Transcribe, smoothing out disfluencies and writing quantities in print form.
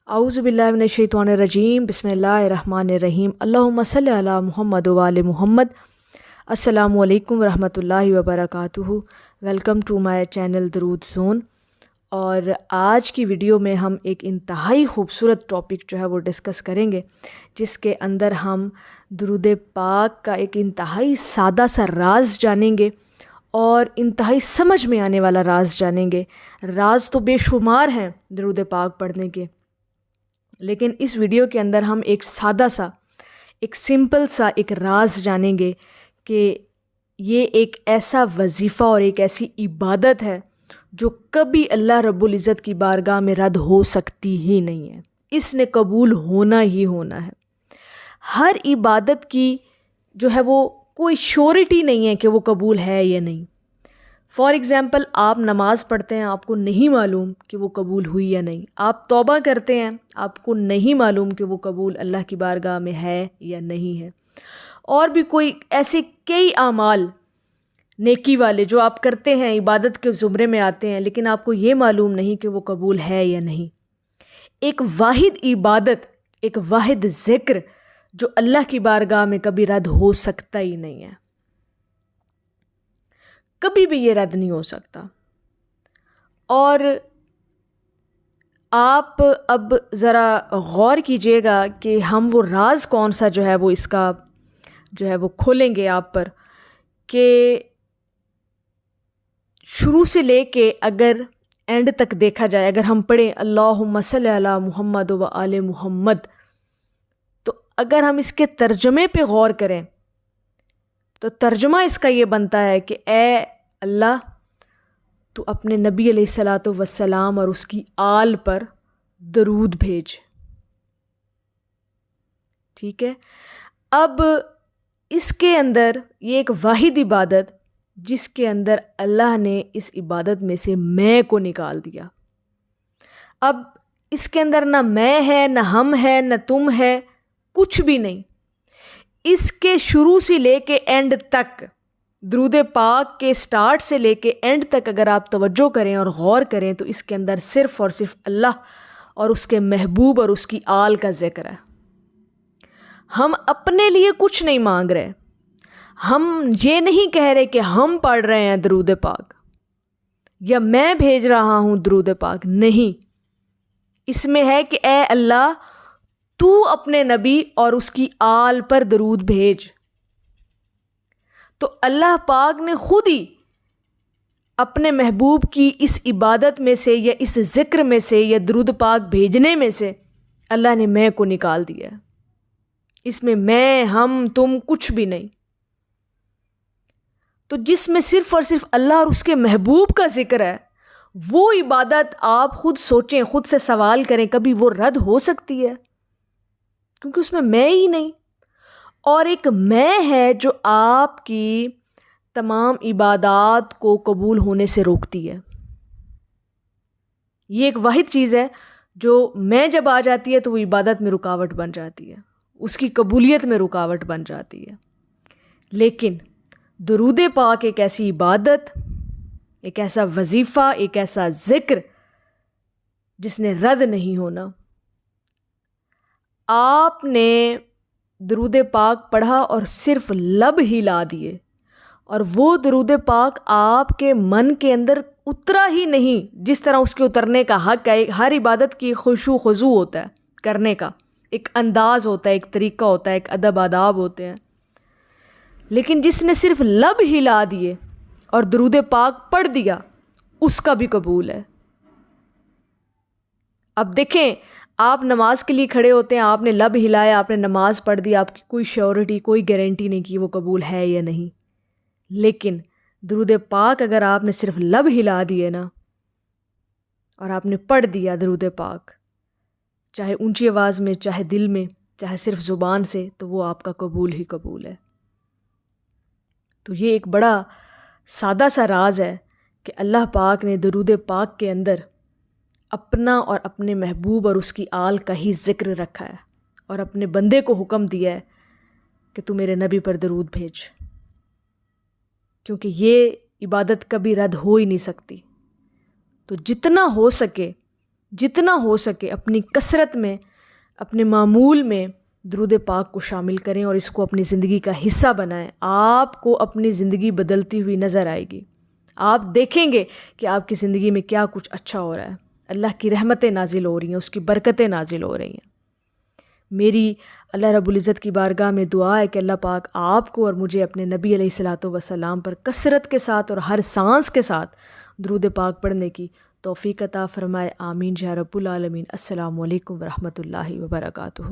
औज़ु बिल्लाहि मिनश्शैतानिर्रजीम बिस्मिल्लाहिर्रहमानिर्रहीम अल्लाहुम्मा सल्लि अला मुहम्मद व आले मुहम्मद। अस्सलामु अलैकुम रहमतुल्लाहि व बरकातुहू। वेलकम टू माय चैनल दरूद ज़ोन। और आज की वीडियो में हम एक इंतहाई खूबसूरत टॉपिक जो है वो डिस्कस करेंगे, जिसके अंदर हम दुरूद पाक का एक इंतहाई सादा सा राज जानेंगे और इंतहाई समझ में आने वाला राज जानेंगे। राज तो बेशुमार हैं दुरूद पाक पढ़ने के, लेकिन इस वीडियो के अंदर हम एक सादा सा, एक सिंपल सा एक राज जानेंगे कि ये एक ऐसा वजीफ़ा और एक ऐसी इबादत है जो कभी अल्लाह रब्बुल इज़्ज़त की बारगाह में रद्द हो सकती ही नहीं है। इसने कबूल होना ही होना है। हर इबादत की जो है वो कोई श्योरिटी नहीं है कि वो कबूल है या नहीं। फॉर एग्ज़ाम्पल, आप नमाज़ पढ़ते हैं, आपको नहीं मालूम कि वो कबूल हुई या नहीं। आप तौबा करते हैं, आपको नहीं मालूम कि वो कबूल अल्लाह की बारगाह में है या नहीं है। और भी कोई ऐसे कई आमाल नेकी वाले जो आप करते हैं, इबादत के ज़ुमरे में आते हैं, लेकिन आपको ये मालूम नहीं कि वो कबूल है या नहीं। एक वाहिद इबादत, एक वाहिद ज़िक्र जो अल्लाह की बारगाह में कभी रद्द हो सकता ही नहीं है, कभी भी ये रद्द नहीं हो सकता। और आप अब ज़रा गौर कीजिएगा कि हम वो राज कौन सा जो है वो इसका जो है वो खोलेंगे आप पर, कि शुरू से लेके अगर एंड तक देखा जाए, अगर हम पढ़ें अल्लाहुम्मा सल्लि अला मुहम्मद व आले मुहम्मद, तो अगर हम इसके तर्जमे पे गौर करें तो तर्जुमा इसका ये बनता है कि ए अल्लाह, तू अपने नबी अलैहिस्सलातु वस्सलाम और उसकी आल पर दरूद भेज। ठीक है। अब इसके अंदर ये एक वाहिद इबादत, जिसके अंदर अल्लाह ने इस इबादत में से मैं को निकाल दिया। अब इसके अंदर ना मैं है, ना हम है, ना तुम है, कुछ भी नहीं। इसके शुरू से लेके एंड तक, दुरूद पाक के स्टार्ट से लेके एंड तक अगर आप तवज्जो करें और गौर करें तो इसके अंदर सिर्फ़ और सिर्फ अल्लाह और उसके महबूब और उसकी आल का ज़िक्र है। हम अपने लिए कुछ नहीं मांग रहे। हम ये नहीं कह रहे कि हम पढ़ रहे हैं दुरूद पाक या मैं भेज रहा हूँ दुरूद पाक। नहीं, इसमें है कि ए अल्लाह, तू अपने नबी और उसकी आल पर दरूद भेज। तो अल्लाह पाक ने खुद ही अपने महबूब की इस इबादत में से या इस ज़िक्र में से या दरूद पाक भेजने में से अल्लाह ने मैं को निकाल दिया। इसमें मैं, हम, तुम कुछ भी नहीं। तो जिसमें सिर्फ़ और सिर्फ अल्लाह और उसके महबूब का ज़िक्र है, वो इबादत आप खुद सोचें, खुद से सवाल करें, कभी वो रद्द हो सकती है? क्योंकि उसमें मैं ही नहीं। और एक मैं है जो आपकी तमाम इबादत को कबूल होने से रोकती है। ये एक वाहिद चीज़ है जो मैं जब आ जाती है तो वो इबादत में रुकावट बन जाती है, उसकी कबूलियत में रुकावट बन जाती है। लेकिन दुरूद पाक एक ऐसी इबादत, एक ऐसा वजीफ़ा, एक ऐसा ज़िक्र जिसने रद्द नहीं होना। आपने दुरूद पाक पढ़ा और सिर्फ लब हिला दिए और वो दुरूद पाक आपके मन के अंदर उतरा ही नहीं, जिस तरह उसके उतरने का हक़ है। हर इबादत की खुशू खुजू होता है, करने का एक अंदाज़ होता है, एक तरीक़ा होता है, एक अदब आदाब होते हैं। लेकिन जिसने सिर्फ लब हिला दिए और दुरूद पाक पढ़ दिया, उसका भी कबूल है। अब देखें, आप नमाज के लिए खड़े होते हैं, आपने लब हिलाया, आपने नमाज पढ़ दी, आपकी कोई श्योरिटी, कोई गारंटी नहीं कि वो कबूल है या नहीं। लेकिन दुरूद पाक अगर आपने सिर्फ लब हिला दिए ना और आपने पढ़ दिया दुरूद पाक, चाहे ऊंची आवाज़ में, चाहे दिल में, चाहे सिर्फ ज़ुबान से, तो वो आपका कबूल ही कबूल है। तो ये एक बड़ा सादा सा राज है कि अल्लाह पाक ने दुरूद पाक के अंदर अपना और अपने महबूब और उसकी आल का ही ज़िक्र रखा है और अपने बंदे को हुक्म दिया है कि तू मेरे नबी पर दरूद भेज, क्योंकि ये इबादत कभी रद्द हो ही नहीं सकती। तो जितना हो सके جتنا ہو سکے اپنی کثرت میں، اپنے معمول میں درود پاک کو شامل کریں اور اس کو اپنی زندگی کا حصہ بنائیں۔ آپ کو اپنی زندگی بدلتی ہوئی نظر آئے گی، آپ دیکھیں گے کہ آپ کی زندگی میں کیا کچھ اچھا ہو رہا ہے، اللہ کی رحمتیں نازل ہو رہی ہیں، اس کی برکتیں نازل ہو رہی ہیں۔ میری اللہ رب العزت کی بارگاہ میں دعا ہے کہ اللہ پاک آپ کو اور مجھے اپنے نبی علیہ الصلاۃ والسلام پر کثرت کے ساتھ اور ہر سانس کے ساتھ درود پاک پڑھنے کی توفیق عطا فرمائے، آمین یا رب العالمین۔ السلام علیکم ورحمۃ اللہ وبرکاتہ۔